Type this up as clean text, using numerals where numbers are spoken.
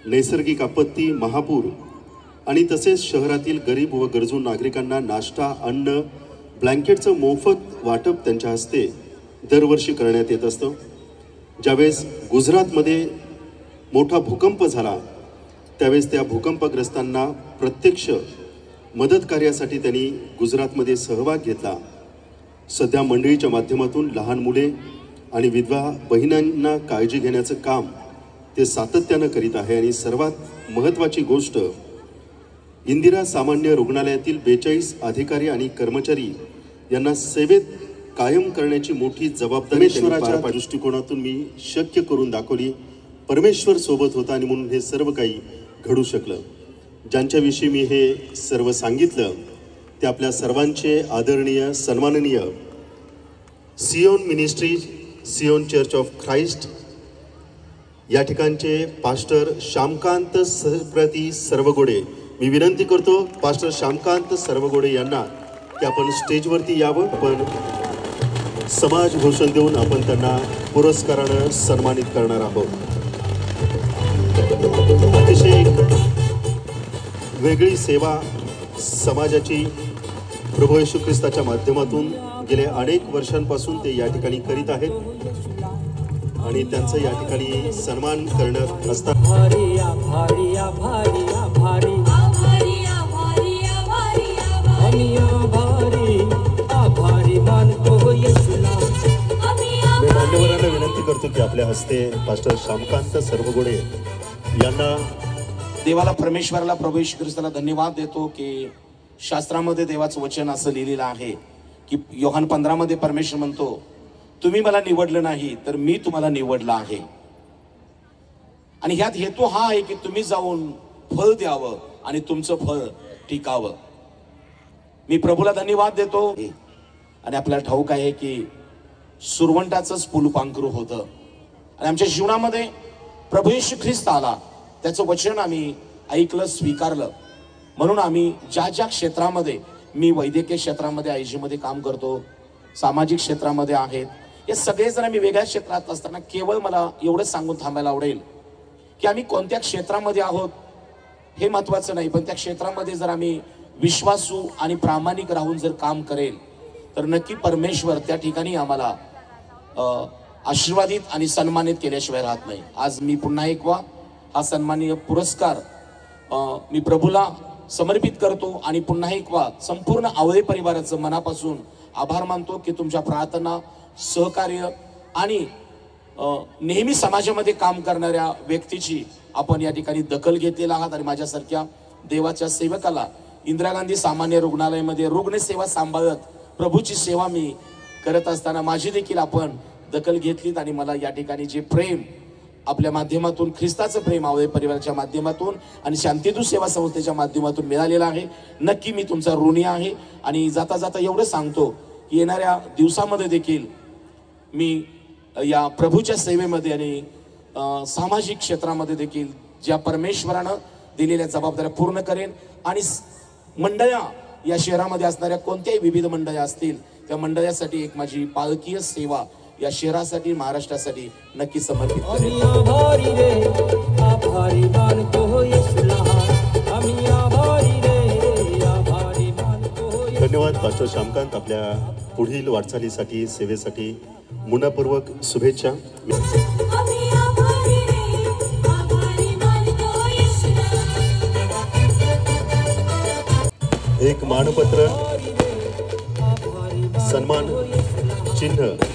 नैसर्गिक आपत्ती, महापूर आणि तसेच शहरातील गरीब व गरजू नागरिकांना नाश्ता, अन्न, ब्लँकेटचं मोफत वाटप त्यांच्या हस्ते दरवर्षी करण्यात येत असतं। ज्यावेळेस गुजरातमध्ये मोठा भूकंप झाला त्यावेळेस त्या भूकंपग्रस्तांना प्रत्यक्ष मदत कार्यासाठी त्यांनी गुजरातमध्ये सहभाग घेतला। सध्या मंडळीच्या माध्यमातून लहान मुले आणि विधवा बहिणींना काळजी घेण्याचं काम ते सातत्यानं करीत आहे। आणि सर्वात महत्त्वाची गोष्ट, इंदिरा सामान्य रुग्णालयातील 42 अधिकारी आणि कर्मचारी यांना सेवेत कायम करण्याची मोठी जबाबदारी परमेश्वराच्या दृष्टिकोनातून मी शक्य करून दाखवली। परमेश्वर सोबत होता आणि म्हणून हे सर्व काही घडू शकलं। ज्यांच्याविषयी मी हे सर्व सांगितलं ते आपल्या सर्वांचे आदरणीय सन्माननीय सियोन मिनिस्ट्री, सियोन चर्च ऑफ ख्राइस्ट या ठिकाणचे पास्टर श्यामकांत सरप्रती सर्वगोडे। मी विनंती करतो पास्टर श्यामकांत सर्वगोडे यांना की आपण स्टेजवरती यावं। आपण समाज घोषण देऊन आपण त्यांना पुरस्कारानं सन्मानित करणार आहोत। अतिशय वेगळी सेवा समाजाची प्रभू येशू ख्रिस्ताच्या माध्यमातून गेल्या अनेक वर्षांपासून ते या ठिकाणी करीत आहेत आणि त्यांचा या ठिकाणी सन्मान करण्यात असतात। मी मान्यवरांना विनंती करतो की आपल्या हस्ते पास्टर श्यामकांत सर्वगोडे यांना देवाला, परमेश्वराला, प्रभू येशू ख्रिस्ताला धन्यवाद देतो की शास्त्रामध्ये देवाचं वचन असं लिहिलेलं आहे की योहान 15 मध्ये परमेश्वर म्हणतो, तुम्ही मला निवडलं नाही तर मी तुम्हाला निवडलं आहे। आणि ह्यात हेतू हा आहे की तुम्ही जाऊन फळ द्यावं आणि तुमचं फळ टिकावं। मी प्रभूला धन्यवाद देतो। आणि आपल्याला ठाऊक आहे की सुरवंटाचंच फुलपांखरू होतं आणि आमच्या जीवनामध्ये प्रभू येशू ख्रिस्त आला, त्याचं वचन आम्ही ऐकलं, स्वीकारलं। म्हणून आम्ही ज्या ज्या क्षेत्रामध्ये, मी वैद्यकीय क्षेत्रामध्ये आयजीमध्ये काम करतो, सामाजिक क्षेत्रामध्ये आहेत, हे सगळेजण आम्ही वेगळ्या क्षेत्रात असताना केवळ मला एवढंच सांगून थांबायला आवडेल की आम्ही कोणत्या क्षेत्रामध्ये आहोत हे महत्त्वाचं नाही, पण त्या क्षेत्रामध्ये जर आम्ही विश्वासू आणि प्रामाणिक राहून जर काम करेल तर नक्की परमेश्वर त्या ठिकाणी आम्हाला आशीर्वादित आणि सन्मानित केल्याशिवाय राहत नाही। आज मी पुन्हा एकवा हा सन्माननीय पुरस्कार मी प्रभूला समर्पित करतो आणि पुन्हा एकवा संपूर्ण आवळे परिवाराचं मनापासून आभार मानतो की तुमच्या प्रार्थना, सहकार्य आणि नेहमी समाजामध्ये काम करणाऱ्या व्यक्तीची आपण या ठिकाणी दखल घेतलेला आहात। आणि माझ्यासारख्या देवाच्या सेवकाला इंदिरा गांधी सामान्य रुग्णालयामध्ये रुग्णसेवा सांभाळत प्रभूची सेवा मी करत असताना माझी देखील आपण दखल घेतलीत आणि मला या ठिकाणी जे प्रेम आपल्या माध्यमातून, ख्रिस्ताचं प्रेम आवळे परिवाराच्या माध्यमातून आणि शांतिदूत सेवा संस्थेच्या माध्यमातून मिळालेलं आहे, नक्की मी तुमचा ऋणी आहे। आणि जाता जाता एवढं सांगतो की येणाऱ्या दिवसामध्ये देखील मी या प्रभूच्या सेवेमध्ये आणि सामाजिक क्षेत्रामध्ये देखील ज्या परमेश्वरानं दिलेल्या जबाबदाऱ्या पूर्ण करेन आणि मंडळा या शहरामध्ये असणाऱ्या कोणत्याही विविध मंडळ्या असतील त्या मंडळासाठी एक माझी पालकीय सेवा या शहरासाठी, महाराष्ट्रासाठी नक्की समर्पित करेन। धन्यवाद पास्टर श्यामकांत, आपल्या पुढील वाटचालीसाठी, सेवेसाठी मनपूर्वक शुभेच्छा। एक मानपत्र, सन्मान चिन्ह